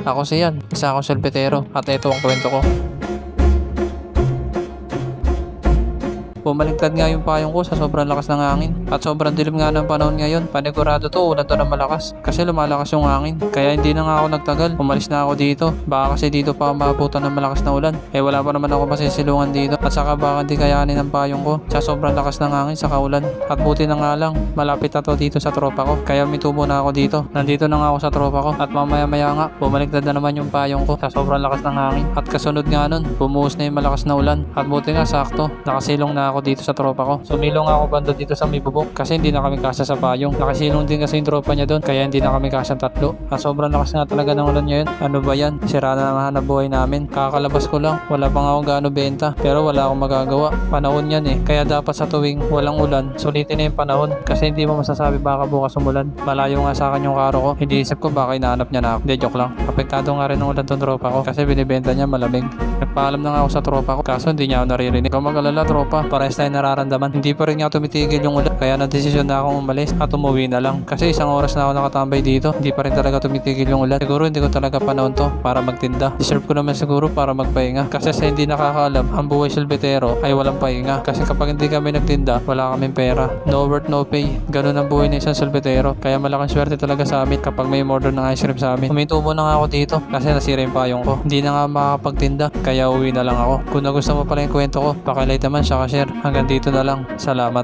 Ako si Ian, isa akong solbetero at ito ang kwento ko. Bumaligtad nga yung payong ko sa sobrang lakas ng hangin at sobrang dilim nga ng panahon ngayon. Panigurado to, ulan to ng malakas kasi lumalakas yung hangin. Kaya hindi na nga ako nagtagal, umalis na ako dito. Baka kasi dito pa maabutan ng malakas na ulan. Wala pa naman ako masisilungan dito at saka baka di kayanin ng payong ko sa sobrang lakas ng hangin sa kaulan. At buti na nga lang, malapit na to dito sa tropa ko. Kaya mitubo na ako dito. Nandito na nga ako sa tropa ko at mamaya maya nga, bumaligtad na naman yung payong ko sa sobrang lakas ng hangin. At kasunod nga nun, bumuhos na yung malakas na ulan. At buti nga sakto, nakasilong na ako dito sa tropa ko. Sumilong ako banda dito sa may bubok kasi hindi na kami kasya sa payong. Nakasilong din kasi yung tropa niya doon kaya hindi na kami kasya tatlo. At sobrang lakas nga talaga ng ulan ngayon. Ano ba yan? Sira na ang hanap buhay namin. Kakalabas ko lang. Wala pa nga akong gaano benta pero wala akong magagawa. Panahon yan Kaya dapat sa tuwing walang ulan, sulitin na yung panahon kasi hindi mo masasabi baka bukas umulan. Malayo nga sa akin yung karo ko. Hindi isip ko baka inaanap niya na ako. Hindi, joke lang. Apektado nga rin ng ulan tong tropa ko kasi binibenta niya malamig. Nagpaalam na nga ako sa tropa ko kaso hindi niya ako naririnig. Kung mag-alala tropa, parehas tayo nararamdaman. Hindi pa rin nga tumitigil yung ulan kaya nadesisyon na akong umalis at umuwi na lang kasi isang oras na ako nakatambay dito. Hindi pa rin talaga tumitigil yung ulan. Siguro hindi ko talaga panahon to para magtinda. Deserve ko naman siguro para magpahinga kasi sa hindi nakakaalam, ang buhay solbetero ay walang pahinga kasi kapag hindi kami nagtinda, wala kaming pera. No work, no pay. Ganun ang buhay ng isang solbetero. Kaya malaking swerte talaga sa amin kapag may order ng ice cream sa amin. Humitubo na nga ako dito kasi nasira yung payong ko. Hindi na nga makakapagtinda kaya uwi na lang ako. Kung nagustuhan mo pala yung kwento ko, pakilike naman siya ka-share. Hanggang dito na lang. Salamat.